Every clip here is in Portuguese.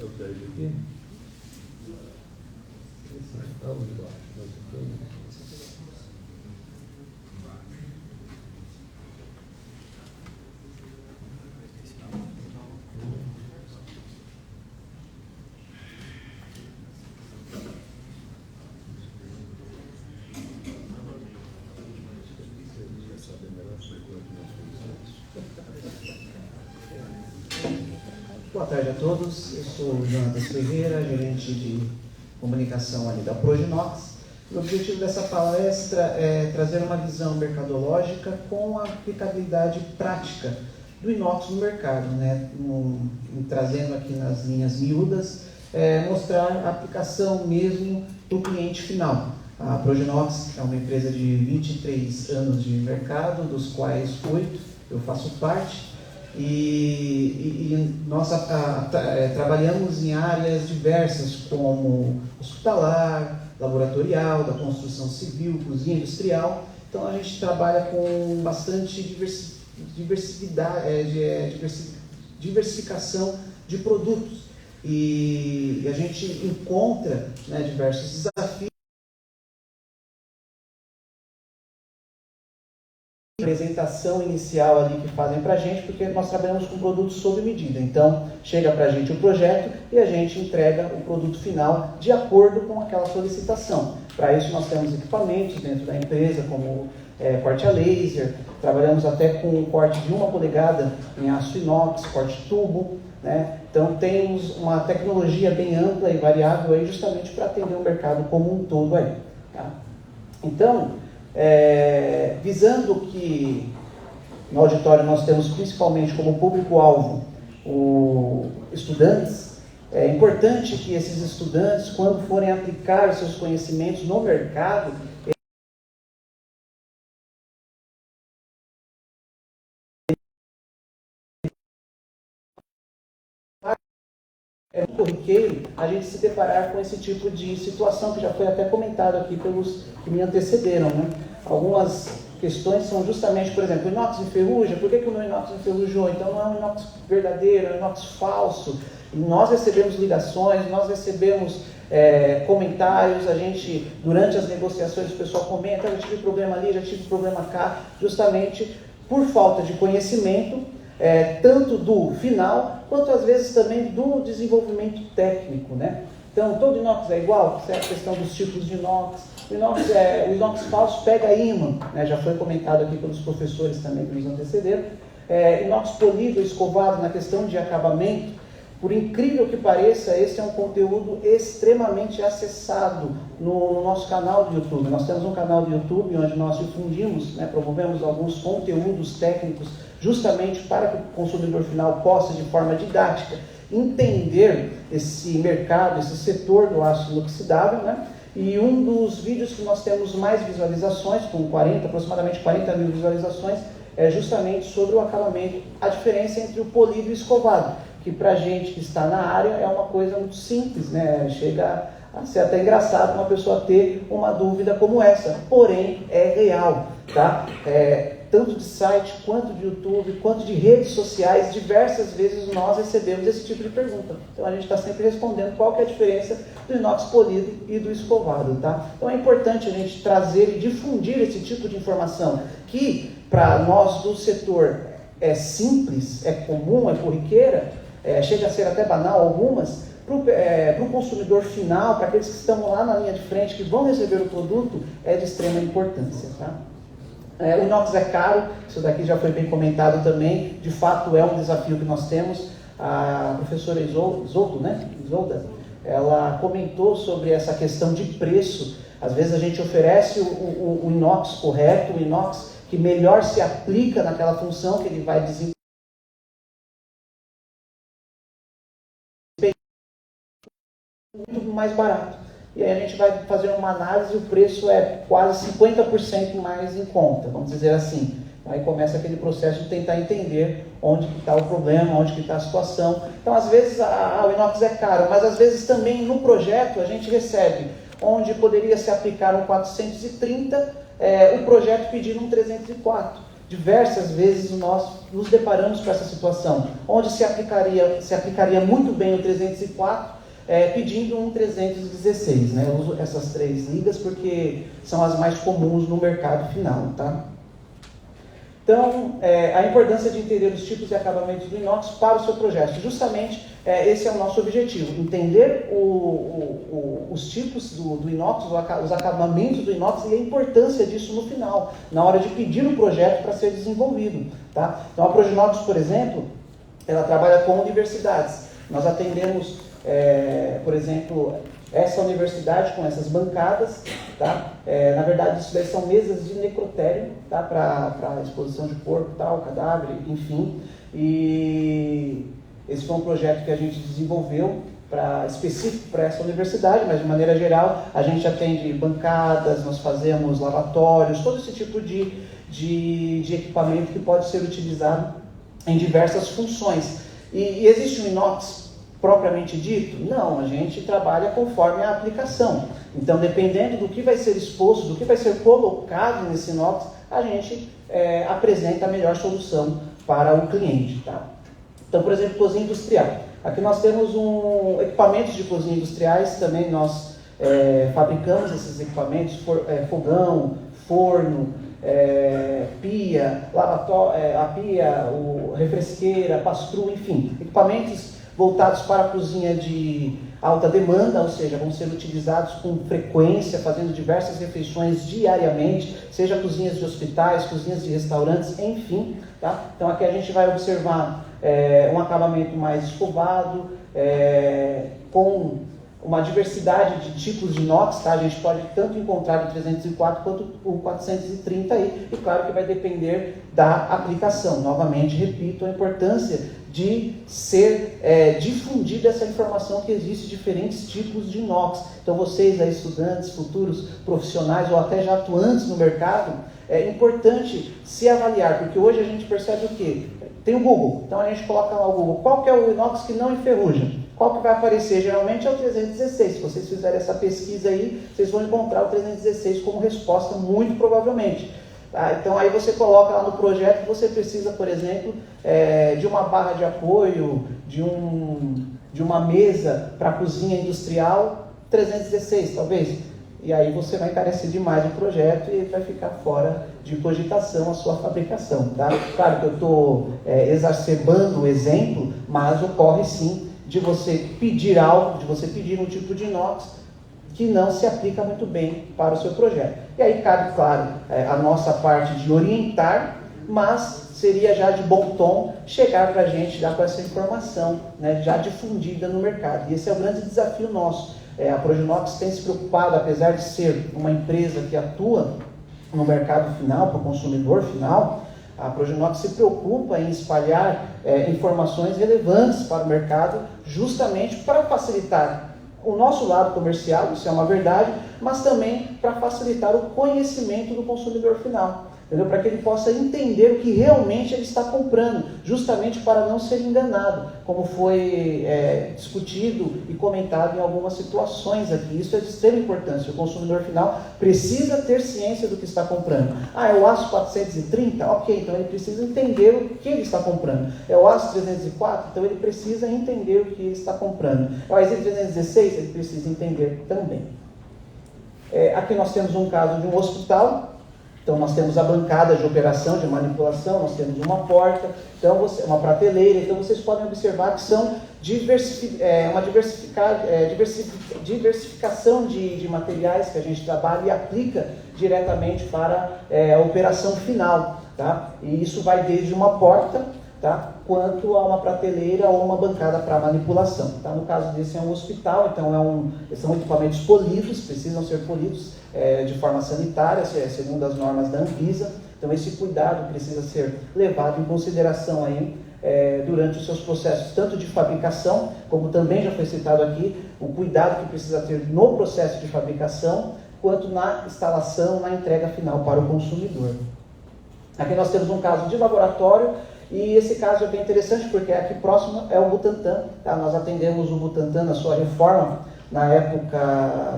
É o 10 aqui? Esse está onde eu acho? Mas aqui, Boa tarde a todos, eu sou o Jonathan Ferreira, gerente de comunicação ali da Proginox. O objetivo dessa palestra é trazer uma visão mercadológica com a aplicabilidade prática do inox no mercado, né? Trazendo aqui nas linhas miúdas, mostrar a aplicação mesmo do cliente final. A Proginox é uma empresa de 23 anos de mercado, dos quais 8 eu faço parte. E nós trabalhamos em áreas diversas, como hospitalar, laboratorial, da construção civil, cozinha industrial. Então a gente trabalha com bastante diversificação de produtos. E a gente encontra, né, diversos desafios. Apresentação inicial ali que fazem para a gente, porque nós trabalhamos com produtos sob medida. Então, chega para a gente o projeto e a gente entrega o produto final de acordo com aquela solicitação. Para isso, nós temos equipamentos dentro da empresa, como corte a laser, trabalhamos até com corte de 1 polegada em aço inox, corte tubo, né? Então, temos uma tecnologia bem ampla e variável aí, justamente para atender o mercado como um todo aí, tá? Então, visando que no auditório nós temos principalmente como público-alvo estudantes, é importante que esses estudantes, quando forem aplicar os seus conhecimentos no mercado, é muito corriqueiro a gente se deparar com esse tipo de situação que já foi até comentado aqui pelos que me antecederam, né? Algumas questões são justamente, por exemplo, o inox enferruja. Por que o meu inox enferrujou? Então não é um inox verdadeiro, é um inox falso. E nós recebemos ligações, nós recebemos comentários, a gente, durante as negociações, o pessoal comenta, já tive problema ali, já tive problema cá, justamente por falta de conhecimento, tanto do final, quanto às vezes também do desenvolvimento técnico, né? Então, todo inox é igual, certo? A questão dos tipos de inox. O inox falso pega ímã, né? Já foi comentado aqui pelos professores também que nos antecederam. Inox polido, escovado, na questão de acabamento, por incrível que pareça, esse é um conteúdo extremamente acessado no nosso canal do YouTube. Nós temos um canal do YouTube onde nós difundimos, né, promovemos alguns conteúdos técnicos justamente para que o consumidor final possa, de forma didática, entender esse mercado, esse setor do aço inoxidável, né? E um dos vídeos que nós temos mais visualizações, com aproximadamente 40 mil visualizações, é justamente sobre o acabamento, a diferença entre o polido e o escovado, que para a gente que está na área é uma coisa muito simples, né? Chega a ser até engraçado uma pessoa ter uma dúvida como essa, porém é real, tá? Tanto de site, quanto de YouTube, quanto de redes sociais, diversas vezes nós recebemos esse tipo de pergunta. Então a gente está sempre respondendo qual que é a diferença do inox polido e do escovado, tá? Então é importante a gente trazer e difundir esse tipo de informação, que para nós do setor é simples, é comum, é corriqueira, chega a ser até banal algumas, para o consumidor final, para aqueles que estão lá na linha de frente, que vão receber o produto, é de extrema importância, tá? O inox é caro, isso daqui já foi bem comentado também, de fato é um desafio que nós temos. A professora Isolda, ela comentou sobre essa questão de preço. Às vezes a gente oferece o inox correto, o inox que melhor se aplica naquela função que ele vai desempenhar, muito mais barato. E aí a gente vai fazer uma análise e o preço é quase 50% mais em conta, vamos dizer assim. Aí começa aquele processo de tentar entender onde que está o problema, onde que está a situação. Então, às vezes, o inox é caro, mas às vezes também no projeto a gente recebe, onde poderia se aplicar um 430, o projeto pedindo um 304. Diversas vezes nós nos deparamos com essa situação, onde se aplicaria muito bem o 304, pedindo um 316. Né? Eu uso essas 3 ligas porque são as mais comuns no mercado final. Tá? Então, a importância de entender os tipos e acabamentos do inox para o seu projeto. Justamente, esse é o nosso objetivo, entender os tipos do inox, os acabamentos do inox e a importância disso no final, na hora de pedir o projeto para ser desenvolvido. Tá? Então, a Proginox, por exemplo, ela trabalha com universidades. Nós atendemos, por exemplo, essa universidade com essas bancadas, tá? Na verdade, isso daí são mesas de necrotério, tá? Para exposição de corpo, tal, cadáver, enfim. E esse foi um projeto que a gente desenvolveu específico para essa universidade, mas de maneira geral a gente atende bancadas, nós fazemos lavatórios, todo esse tipo de equipamento que pode ser utilizado em diversas funções. E existe um inox propriamente dito? Não, a gente trabalha conforme a aplicação. Então, dependendo do que vai ser exposto, do que vai ser colocado nesse inox, a gente apresenta a melhor solução para o cliente. Tá? Então, por exemplo, cozinha industrial. Aqui nós temos equipamentos de cozinha industriais, também nós fabricamos esses equipamentos, fogão, forno, pia, refresqueira, pastrua, enfim, equipamentos voltados para a cozinha de alta demanda, ou seja, vão ser utilizados com frequência, fazendo diversas refeições diariamente, seja cozinhas de hospitais, cozinhas de restaurantes, enfim. Tá? Então aqui a gente vai observar um acabamento mais escovado, com uma diversidade de tipos de inox, tá? A gente pode tanto encontrar o 304 quanto o 430 aí, e claro que vai depender da aplicação. Novamente, repito, a importância de ser difundida essa informação que existe diferentes tipos de inox. Então vocês aí, estudantes, futuros profissionais ou até já atuantes no mercado, é importante se avaliar, porque hoje a gente percebe o quê? Tem o Google, então a gente coloca lá o Google, qual que é o inox que não enferruja? Qual que vai aparecer? Geralmente é o 316. Se vocês fizerem essa pesquisa aí, vocês vão encontrar o 316 como resposta, muito provavelmente. Tá? Então aí você coloca lá no projeto que você precisa, por exemplo, de uma barra de apoio, de uma mesa para cozinha industrial, 316 talvez. E aí você vai encarecer demais o projeto e vai ficar fora de cogitação a sua fabricação. Tá? Claro que eu estou exacerbando o exemplo, mas ocorre sim de você pedir algo, de você pedir um tipo de inox que não se aplica muito bem para o seu projeto. E aí cabe, claro, a nossa parte de orientar, mas seria já de bom tom chegar para a gente já com essa informação, né, já difundida no mercado. E esse é o grande desafio nosso. A Proginox tem se preocupado, apesar de ser uma empresa que atua no mercado final, para o consumidor final, a Proginox se preocupa em espalhar informações relevantes para o mercado, justamente para facilitar o nosso lado comercial, isso é uma verdade, mas também para facilitar o conhecimento do consumidor final, entendeu? Para que ele possa entender o que realmente ele está comprando, justamente para não ser enganado, como foi discutido e comentado em algumas situações aqui. Isso é de extrema importância. O consumidor final precisa ter ciência do que está comprando. É o aço 430? Ok, então ele precisa entender o que ele está comprando. É o aço 304? Então ele precisa entender o que ele está comprando. É o exílio 316? Ele precisa entender também. Aqui nós temos um caso de um hospital. Então nós temos a bancada de operação, de manipulação, nós temos uma porta, então uma prateleira. Então vocês podem observar que são uma diversificação de materiais que a gente trabalha e aplica diretamente para a operação final. Tá? E isso vai desde uma porta, tá, quanto a uma prateleira ou uma bancada para manipulação. Tá? No caso desse é um hospital, então são equipamentos polidos, precisam ser polidos de forma sanitária, segundo as normas da Anvisa. Então esse cuidado precisa ser levado em consideração aí, durante os seus processos, tanto de fabricação, como também já foi citado aqui, o cuidado que precisa ter no processo de fabricação, quanto na instalação, na entrega final para o consumidor. Aqui nós temos um caso de laboratório, e esse caso é bem interessante porque aqui próximo é o Butantan. Tá? Nós atendemos o Butantan na sua reforma na época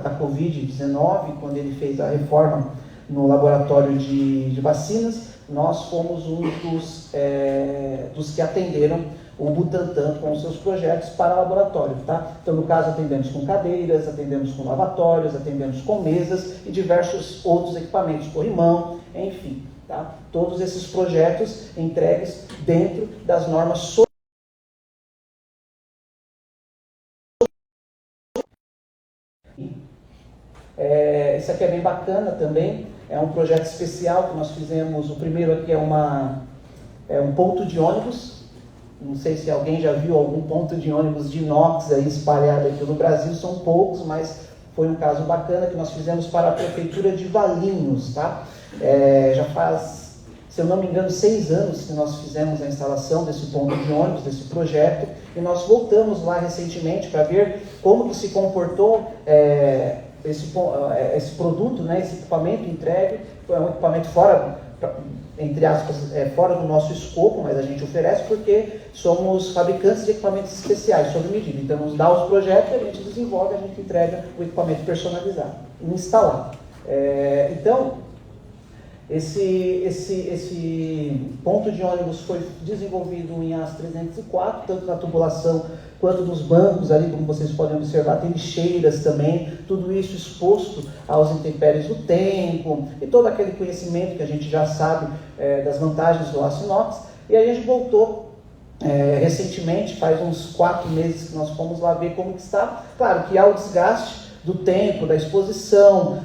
da Covid-19, quando ele fez a reforma no laboratório de vacinas. nós fomos um dos que atenderam o Butantan com os seus projetos para laboratório, tá? Então, no caso, atendemos com cadeiras, atendemos com lavatórios, atendemos com mesas e diversos outros equipamentos, corrimão, enfim, tá? Todos esses projetos entregues dentro das normas Isso aqui é bem bacana também, é um projeto especial que nós fizemos. O primeiro aqui é um ponto de ônibus. Não sei se alguém já viu algum ponto de ônibus de inox aí espalhado aqui no Brasil, são poucos, mas foi um caso bacana que nós fizemos para a Prefeitura de Valinhos, tá? Já faz, se eu não me engano, 6 anos que nós fizemos a instalação desse ponto de ônibus, desse projeto, e nós voltamos lá recentemente para ver como que se comportou esse produto, né, esse equipamento entregue. Foi um equipamento fora, entre aspas, fora do nosso escopo, mas a gente oferece porque somos fabricantes de equipamentos especiais, sob medida. Então, nos dá os projetos, a gente desenvolve, a gente entrega o equipamento personalizado e instalado. Então, esse ponto de ônibus foi desenvolvido em AS 304, tanto na tubulação quanto nos bancos ali, como vocês podem observar, tem lixeiras também, tudo isso exposto aos intempéries do tempo e todo aquele conhecimento que a gente já sabe das vantagens do aço inox. E aí a gente voltou recentemente, faz uns 4 meses que nós fomos lá ver como que está. Claro que há o desgaste do tempo, da exposição,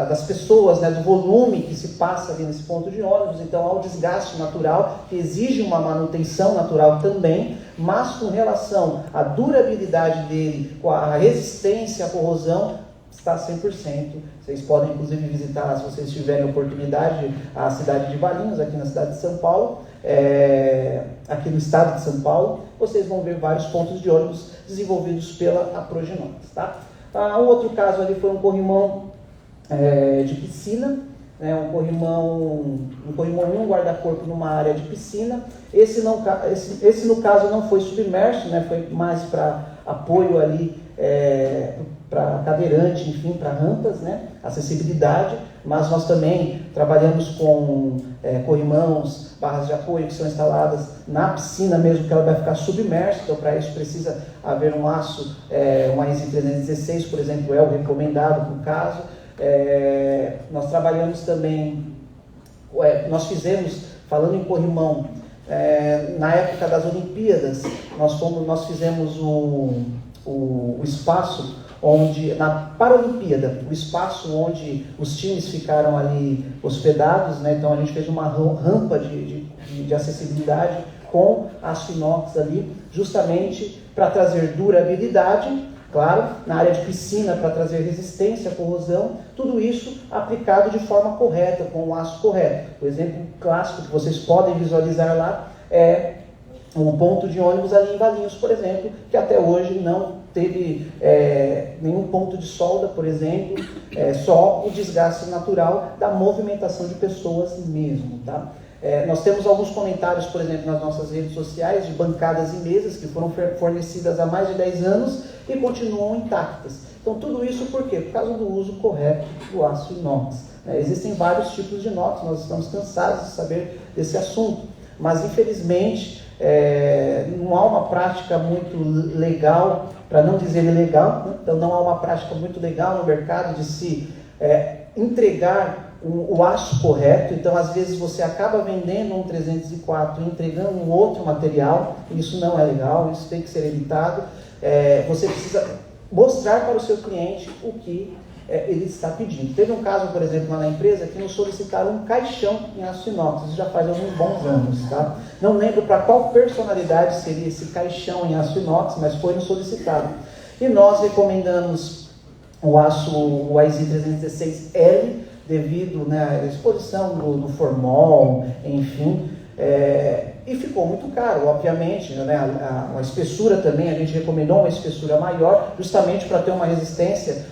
das pessoas, né, do volume que se passa ali nesse ponto de ônibus. Então há um desgaste natural que exige uma manutenção natural também, mas com relação à durabilidade dele, com a resistência à corrosão, está 100%. Vocês podem inclusive visitar, se vocês tiverem oportunidade, a cidade de Valinhos, aqui na cidade de São Paulo, aqui no estado de São Paulo. Vocês vão ver vários pontos de ônibus desenvolvidos pela Aproginox, tá? Um outro caso ali foi um corrimão de piscina, né, um corrimão e um guarda-corpo numa área de piscina. Esse no caso não foi submerso, né, foi mais para apoio ali, para cadeirante, enfim, para rampas, né, acessibilidade. Mas nós também trabalhamos com corrimãos, barras de apoio que são instaladas na piscina mesmo, que ela vai ficar submersa. Então, para isso precisa haver um aço, uma ISO 316, por exemplo, é o recomendado no caso. Nós trabalhamos também, nós fizemos, falando em corrimão, na época das Olimpíadas, nós fizemos o espaço onde, na Paralimpíada, o espaço onde os times ficaram ali hospedados, né? Então a gente fez uma rampa de acessibilidade com aço inox ali, justamente para trazer durabilidade, claro, na área de piscina para trazer resistência à corrosão, tudo isso aplicado de forma correta, com o aço correto. O exemplo clássico que vocês podem visualizar lá é um ponto de ônibus ali em Valinhos, por exemplo, que até hoje não teve nenhum ponto de solda, por exemplo, só o desgaste natural da movimentação de pessoas mesmo, tá? Nós temos alguns comentários, por exemplo, nas nossas redes sociais, de bancadas e mesas que foram fornecidas há mais de 10 anos e continuam intactas. Então, tudo isso por quê? Por causa do uso correto do aço inox. Existem vários tipos de inox, nós estamos cansados de saber desse assunto, mas infelizmente não há uma prática muito legal, para não dizer ilegal, né? Então não há uma prática muito legal no mercado de se entregar o aço correto. Então às vezes você acaba vendendo um 304 e entregando um outro material, isso não é legal, isso tem que ser evitado. Você precisa mostrar para o seu cliente o que ele está pedindo. Teve um caso, por exemplo, lá na empresa, que nos solicitaram um caixão em aço inox, isso já faz alguns bons anos, tá? Não lembro para qual personalidade seria esse caixão em aço inox, mas foi nos solicitado. E nós recomendamos o ISI 316L, devido, né, à exposição do formol, enfim, e ficou muito caro, obviamente, né? A espessura também, a gente recomendou uma espessura maior, justamente para ter uma resistência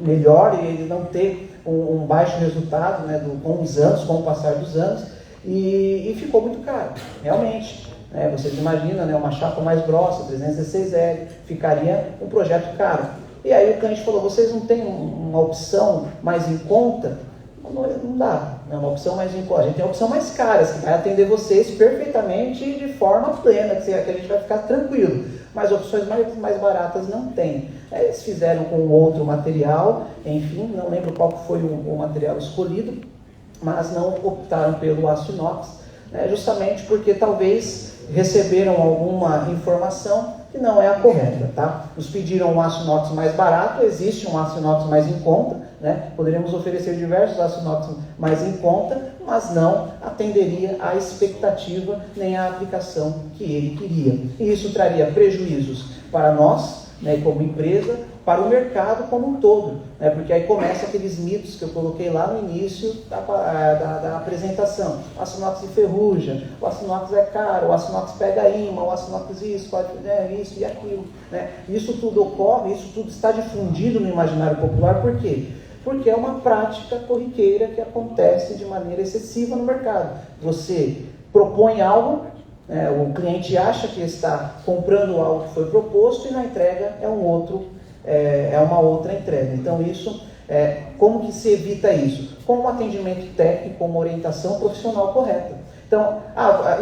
melhor e ele não ter um baixo resultado, né, com os anos, com o passar dos anos, e ficou muito caro, realmente. Vocês imaginam, né, uma chapa mais grossa, 316L, ficaria um projeto caro. E aí o cliente falou, vocês não têm uma opção mais em conta? não dá. É uma opção mais em conta. A gente tem a opção mais cara, que vai atender vocês perfeitamente e de forma plena, que a gente vai ficar tranquilo. Mas opções mais baratas não tem. Eles fizeram com outro material, enfim, não lembro qual foi o material escolhido, mas não optaram pelo aço inox, né, justamente porque talvez receberam alguma informação que não é a correta, tá? Nos pediram um aço inox mais barato, existe um aço inox mais em conta, né? Poderíamos oferecer diversos aço inox mais em conta, mas não atenderia à expectativa nem à aplicação que ele queria. E isso traria prejuízos para nós, né, como empresa, para o mercado como um todo, né, porque aí começa aqueles mitos que eu coloquei lá no início da apresentação. O aço inox enferruja, o aço inox é caro, o aço inox pega imã, o aço inox isso e aquilo. Né? Isso tudo ocorre, isso tudo está difundido no imaginário popular, por quê? Porque é uma prática corriqueira que acontece de maneira excessiva no mercado. Você propõe algo, o cliente acha que está comprando algo que foi proposto e na entrega é uma outra entrega. Então isso, como que se evita isso? Com um atendimento técnico, com uma orientação profissional correta. Então,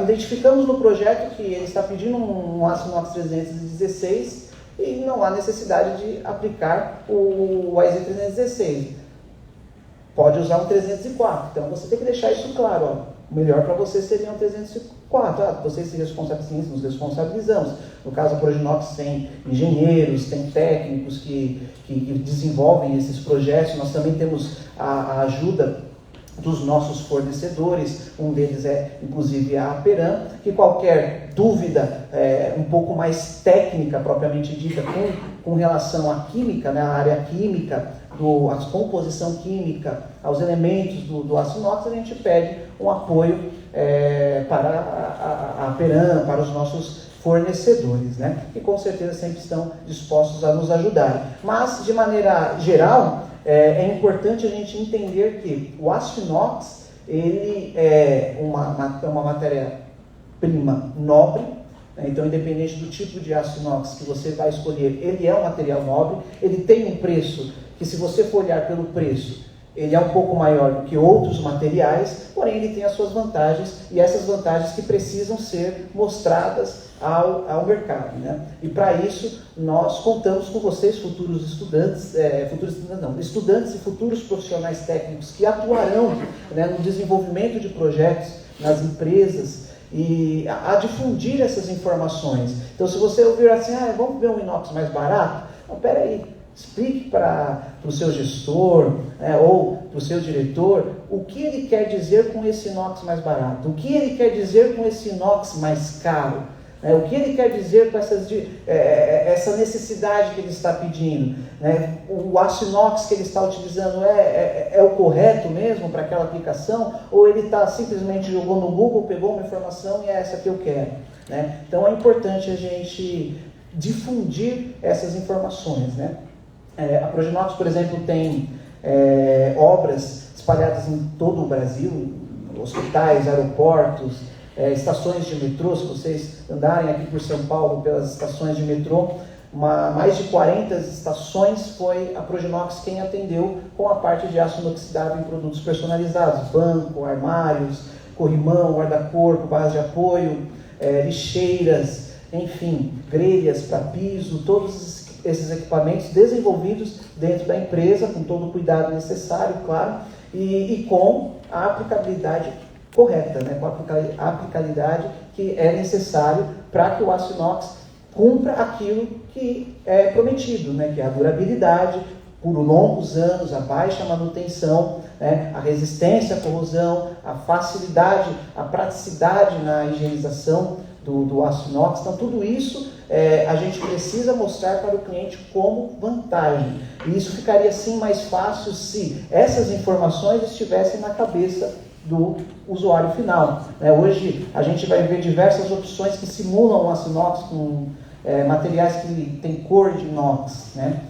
identificamos no projeto que ele está pedindo um aço inox 316 e não há necessidade de aplicar o AZ 316. Pode usar um 304. Então você tem que deixar isso claro. Ó. O melhor para você seria um 304. Vocês se responsabilizam, nos responsabilizamos. No caso, a Proginox tem engenheiros, tem técnicos que desenvolvem esses projetos. Nós também temos a ajuda dos nossos fornecedores, um deles é inclusive a Aperam, que qualquer dúvida um pouco mais técnica, propriamente dita, com relação à química, né, à área química, a composição química, aos elementos do aço inox, a gente pede um apoio para a Aperam, para os nossos fornecedores, né, que com certeza sempre estão dispostos a nos ajudarem. Mas, de maneira geral, é importante a gente entender que o aço inox ele é uma matéria-prima nobre, né? Então, independente do tipo de aço inox que você vai escolher, ele é um material nobre, ele tem um preço que, se você for olhar pelo preço, ele é um pouco maior do que outros materiais, porém ele tem as suas vantagens, e essas vantagens que precisam ser mostradas ao mercado, né? E para isso nós contamos com vocês, estudantes e futuros profissionais técnicos que atuarão, né, no desenvolvimento de projetos nas empresas e a difundir essas informações. Então, se você ouvir assim, vamos ver um inox mais barato, não, peraí, explique para o seu gestor, ou para o seu diretor o que ele quer dizer com esse inox mais barato, o que ele quer dizer com esse inox mais caro, o que ele quer dizer com essa necessidade que ele está pedindo, né? O aço inox que ele está utilizando é o correto mesmo para aquela aplicação, ou ele está simplesmente jogou no Google, pegou uma informação e é essa que eu quero, né? Então é importante a gente difundir essas informações, né? A Proginox, por exemplo, tem obras espalhadas em todo o Brasil, hospitais, aeroportos, estações de metrô. Se vocês andarem aqui por São Paulo pelas estações de metrô, mais de 40 estações foi a Proginox quem atendeu com a parte de aço inoxidável em produtos personalizados, banco, armários, corrimão, guarda-corpo, base de apoio, lixeiras, enfim, grelhas para piso, todos esses equipamentos desenvolvidos dentro da empresa, com todo o cuidado necessário, claro, e com a aplicabilidade correta, né? Com a aplicabilidade que é necessário para que o aço inox cumpra aquilo que é prometido, né? Que é a durabilidade por longos anos, a baixa manutenção, né? A resistência à corrosão, a facilidade, a praticidade na higienização do aço inox. Então, tudo isso a gente precisa mostrar para o cliente como vantagem. E isso ficaria, sim, mais fácil se essas informações estivessem na cabeça do usuário final. Hoje a gente vai ver diversas opções que simulam o aço inox com materiais que têm cor de inox, né?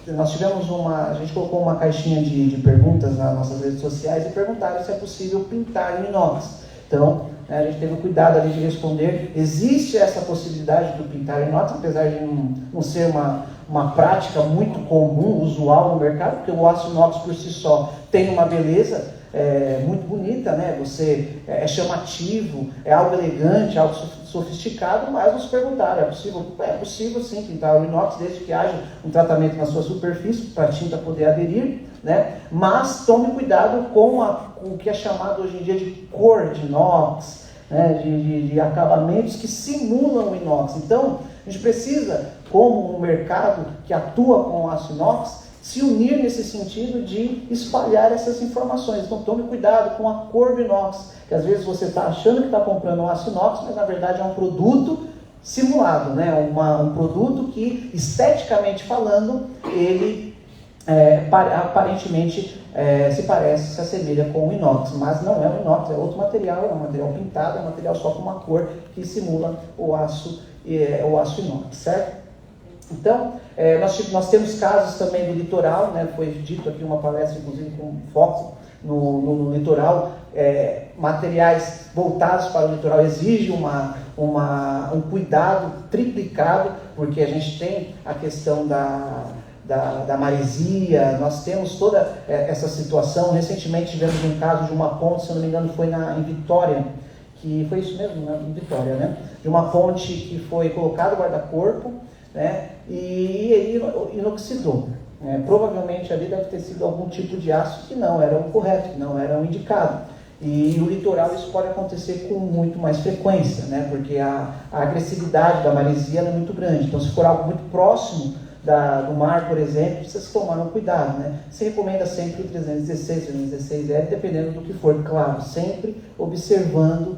Nós tivemos a gente colocou uma caixinha de perguntas nas nossas redes sociais e perguntaram se é possível pintar em inox. Então, a gente teve o cuidado ali de responder. Existe essa possibilidade do pintar em inox, apesar de não ser uma prática muito comum, usual no mercado, porque o aço inox por si só tem uma beleza muito bonita, né? Você é chamativo, é algo elegante, algo sofisticado, mas nos perguntaram, é possível? É possível sim pintar o inox, desde que haja um tratamento na sua superfície para a tinta poder aderir, né? Mas tome cuidado com o que é chamado hoje em dia de cor de inox, né? de acabamentos que simulam o inox. Então, a gente precisa, como um mercado que atua com o aço inox, se unir nesse sentido de espalhar essas informações. Então tome cuidado com a cor do inox, que às vezes você está achando que está comprando um aço inox, mas na verdade é um produto simulado, né? Um produto que, esteticamente falando, ele aparentemente se assemelha com o inox, mas não é o inox, é outro material, é um material pintado, é um material só com uma cor que simula o aço inox, certo? Então, nós temos casos também do litoral, né? Foi dito aqui uma palestra, inclusive, com foco no litoral, materiais voltados para o litoral exigem um cuidado triplicado, porque a gente tem a questão da maresia, nós temos toda essa situação. Recentemente tivemos um caso de uma ponte, se eu não me engano foi em Vitória, que foi isso mesmo, né? Em Vitória, né? De uma ponte que foi colocado guarda-corpo, né? E ele inoxidou. Provavelmente ali deve ter sido algum tipo de aço que não era o correto, que não era o indicado. E no litoral isso pode acontecer com muito mais frequência, né? Porque a agressividade da maresia é muito grande. Então, se for algo muito próximo do mar, por exemplo, precisa tomar um cuidado, né? Se recomenda sempre o 316, 316L, dependendo do que for, claro, sempre observando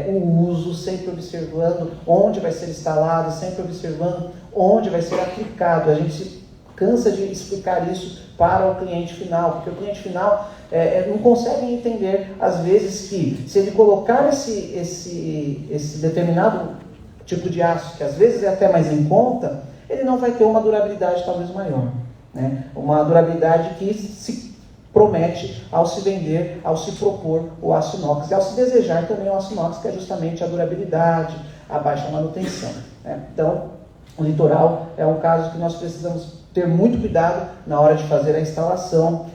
o uso, sempre observando onde vai ser instalado, sempre observando onde vai ser aplicado. A gente cansa de explicar isso para o cliente final, porque o cliente final não consegue entender, às vezes, que se ele colocar esse determinado tipo de aço, que às vezes é até mais em conta, ele não vai ter uma durabilidade talvez maior, né? Uma durabilidade que se promete ao se vender, ao se propor o aço inox, e ao se desejar também o aço inox, que é justamente a durabilidade, a baixa manutenção, né? Então, o litoral é um caso que nós precisamos ter muito cuidado na hora de fazer a instalação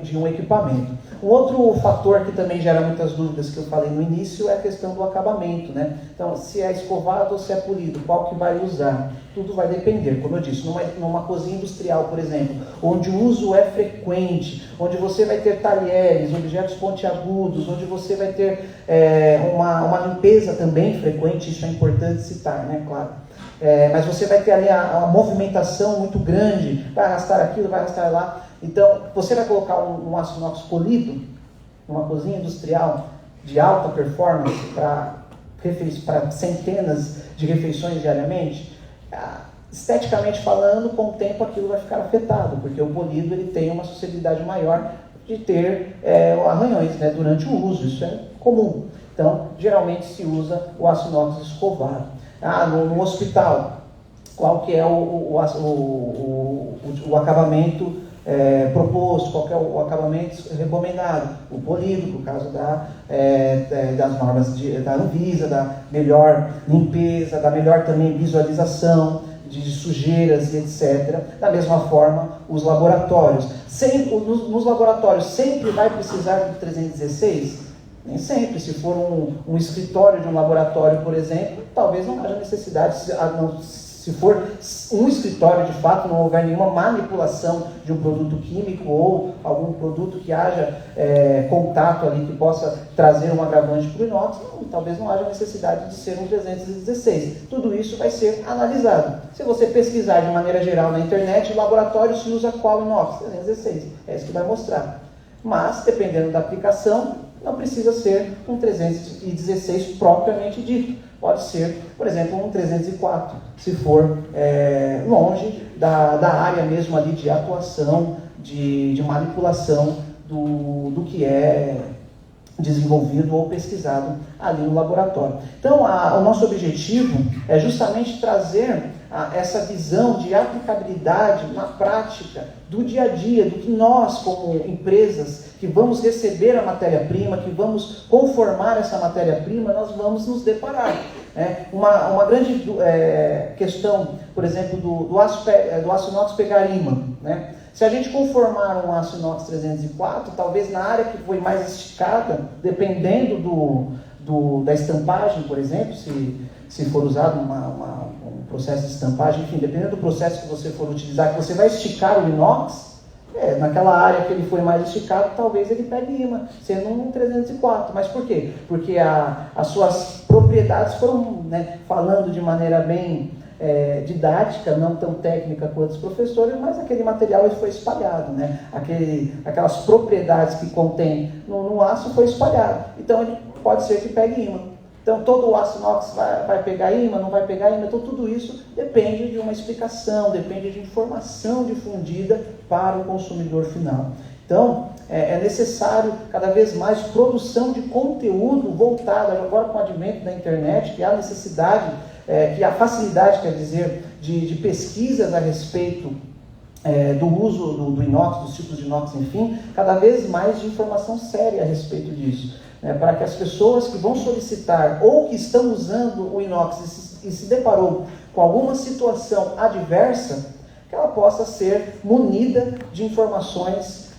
de um equipamento. Um outro fator que também gera muitas dúvidas, que eu falei no início, é a questão do acabamento, né? Então, se é escovado ou se é polido, qual que vai usar? Tudo vai depender, como eu disse, numa cozinha industrial, por exemplo, onde o uso é frequente, onde você vai ter talheres, objetos pontiagudos, onde você vai ter uma limpeza também frequente, isso é importante citar, né? Claro. Mas você vai ter ali a movimentação muito grande, vai arrastar aquilo, vai arrastar lá. Então, você vai colocar um aço inox polido numa cozinha industrial de alta performance para centenas de refeições diariamente, esteticamente falando, com o tempo aquilo vai ficar afetado, porque o polido ele tem uma suscetibilidade maior de ter arranhões, né, durante o uso, isso é comum. Então, geralmente se usa o aço inox escovado. No hospital, qual que é o acabamento proposto, qual que é o acabamento recomendado? O polido, por causa das normas da Anvisa, da melhor limpeza, da melhor também visualização de sujeiras e etc. Da mesma forma, os laboratórios. Nos laboratórios sempre vai precisar do 316? Nem sempre. Se for um escritório de um laboratório, por exemplo, talvez não haja necessidade. Se for um escritório, de fato, não houver nenhuma manipulação de um produto químico ou algum produto que haja contato ali que possa trazer um agravante para o inox, talvez não haja necessidade de ser um 316. Tudo isso vai ser analisado. Se você pesquisar de maneira geral na internet, o laboratório se usa qual inox? 316. É isso que vai mostrar. Mas, dependendo da aplicação, não precisa ser um 316 propriamente dito. Pode ser, por exemplo, um 304, se for longe da área mesmo ali de atuação, de manipulação do que é desenvolvido ou pesquisado ali no laboratório. Então, o nosso objetivo é justamente trazer essa visão de aplicabilidade na prática do dia a dia, do que nós, como empresas, que vamos receber a matéria-prima, que vamos conformar essa matéria-prima, nós vamos nos deparar. Uma grande questão, por exemplo, do aço inox pegar ímã, né? Se a gente conformar um aço inox 304, talvez na área que foi mais esticada, dependendo da estampagem, por exemplo, se for usado um processo de estampagem, enfim, dependendo do processo que você for utilizar, que você vai esticar o inox, naquela área que ele foi mais esticado, talvez ele pegue ímã, sendo um 304. Mas por quê? Porque as suas propriedades foram, né, falando de maneira bem didática, não tão técnica quanto os professores, mas aquele material ele foi espalhado, né? Aquelas propriedades que contém no aço foi espalhado. Então ele pode ser que pegue ímã. Então todo o aço inox vai pegar ímã, não vai pegar ímã. Então tudo isso depende de uma explicação, depende de informação difundida para o consumidor final. Então é necessário cada vez mais produção de conteúdo voltado, agora com o advento da internet, que há necessidade, que há facilidade, quer dizer, de pesquisas a respeito do uso do inox, dos tipos de inox, enfim, cada vez mais de informação séria a respeito disso, para que as pessoas que vão solicitar ou que estão usando o inox e se deparou com alguma situação adversa, que ela possa ser munida de informações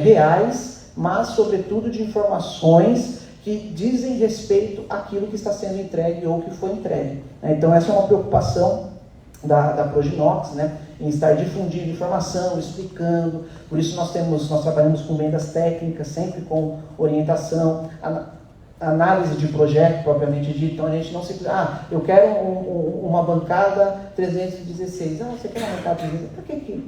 reais, mas sobretudo de informações que dizem respeito àquilo que está sendo entregue ou que foi entregue. Então essa é uma preocupação da Proginox, né, em estar difundindo informação, explicando. Por isso nós trabalhamos com vendas técnicas, sempre com orientação, análise de projeto propriamente dito. Então a gente não simplesmente, eu quero uma bancada 316. Você quer uma bancada 316? Por que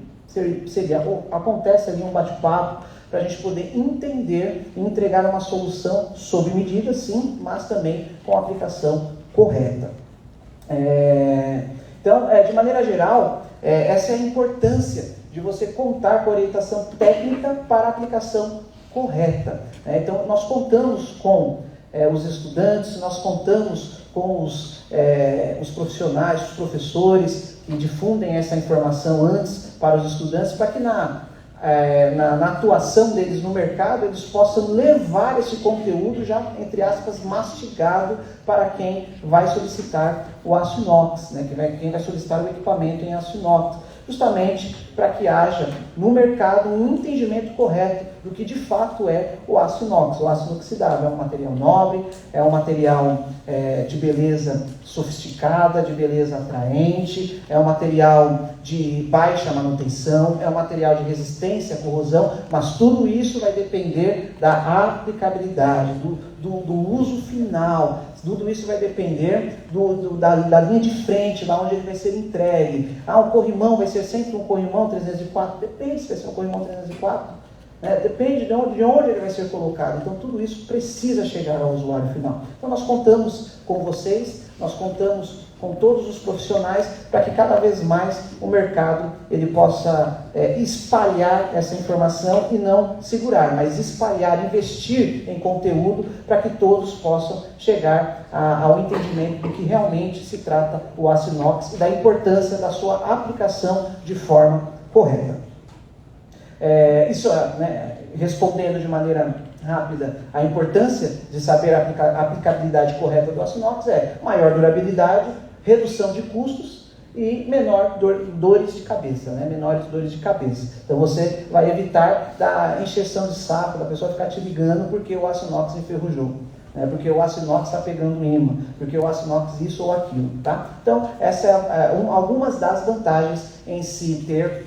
seria? Acontece ali um bate-papo para a gente poder entender e entregar uma solução sob medida, sim, mas também com a aplicação correta. Então, de maneira geral, essa é a importância de você contar com a orientação técnica para a aplicação correta. Então, nós contamos com os estudantes, nós contamos com os profissionais, os professores que difundem essa informação antes para os estudantes, para que na atuação deles no mercado, eles possam levar esse conteúdo já, entre aspas, mastigado para quem vai solicitar o aço inox, né? Quem vai solicitar o equipamento em aço inox, justamente para que haja no mercado um entendimento correto do que de fato é o aço inox. O aço inoxidável é um material nobre, é um material de beleza sofisticada, de beleza atraente, é um material de baixa manutenção, é um material de resistência à corrosão, mas tudo isso vai depender da aplicabilidade, do uso final. Tudo isso vai depender da linha de frente, lá onde ele vai ser entregue. O corrimão vai ser sempre um corrimão 304? Depende se vai ser um corrimão 304. Depende de onde ele vai ser colocado. Então tudo isso precisa chegar ao usuário final. Então nós contamos com vocês, nós contamos com todos os profissionais para que cada vez mais o mercado ele possa espalhar essa informação e não segurar, mas espalhar, investir em conteúdo para que todos possam chegar ao entendimento do que realmente se trata o aço inox e da importância da sua aplicação de forma correta. Respondendo de maneira rápida, a importância de saber a aplicabilidade correta do aço inox é maior durabilidade, redução de custos e menor dores de cabeça, menores dores de cabeça. Então você vai evitar da encheção de saco, da pessoa ficar te ligando porque o aço inox enferrujou, porque o aço inox está pegando imã, porque o aço inox isso ou aquilo, tá? Então essa é algumas das vantagens em se ter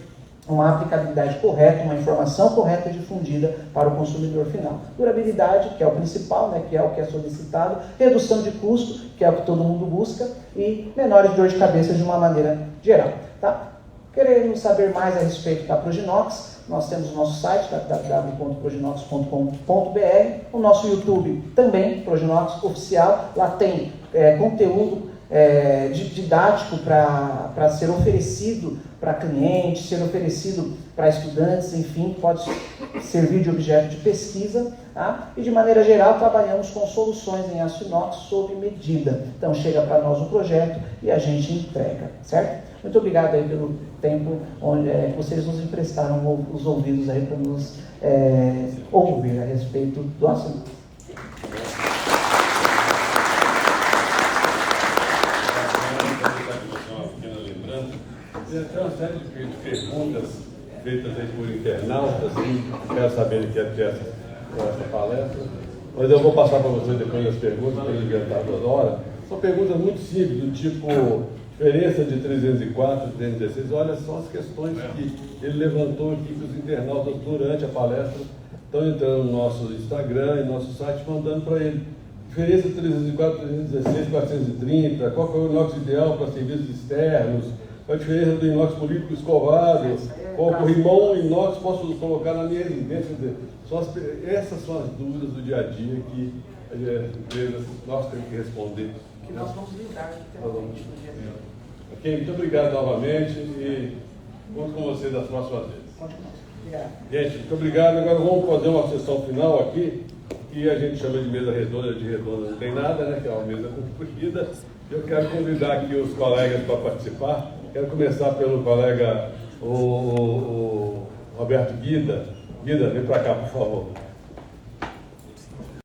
uma aplicabilidade correta, uma informação correta difundida para o consumidor final. Durabilidade, que é o principal, que é o que é solicitado. Redução de custo, que é o que todo mundo busca. E menores dor de cabeça de uma maneira geral. Tá? Querendo saber mais a respeito da Proginox, nós temos o nosso site, www.proginox.com.br. O nosso YouTube também, Proginox Oficial. Lá tem conteúdo didático para ser oferecido para clientes, ser oferecido para estudantes, enfim, pode servir de objeto de pesquisa, tá? E de maneira geral trabalhamos com soluções em aço inox sob medida. Então chega para nós o projeto e a gente entrega, certo? Muito obrigado aí pelo tempo onde vocês nos emprestaram os ouvidos aí para nos ouvir a respeito do aço inox. tem uma série de perguntas feitas aí por internautas, que quero saber o que é essa palestra. Mas eu vou passar para vocês depois as perguntas, para inventar toda hora. São perguntas muito simples, do tipo, diferença de 304 e 316. Olha só as questões que ele levantou aqui para os internautas durante a palestra. Estão entrando no nosso Instagram e nosso site, mandando para ele. Diferença de 304, 316, 430, qual que é o inox ideal para serviços externos, qual a diferença do inox político escovado, qual corrimão inox posso colocar na minha residência. Essas são as dúvidas do dia a dia que as empresas nós temos que responder. Que nós vamos lidar literalmente no dia a dia. Ok, muito obrigado novamente e conto com você das próximas vezes. Obrigado. Gente, muito obrigado. Agora vamos fazer uma sessão final aqui, que a gente chama de mesa redonda, não tem nada, né? Que é uma mesa comprida. Eu quero convidar aqui os colegas para participar. Quero começar pelo colega o Roberto Guida. Guida, vem para cá, por favor.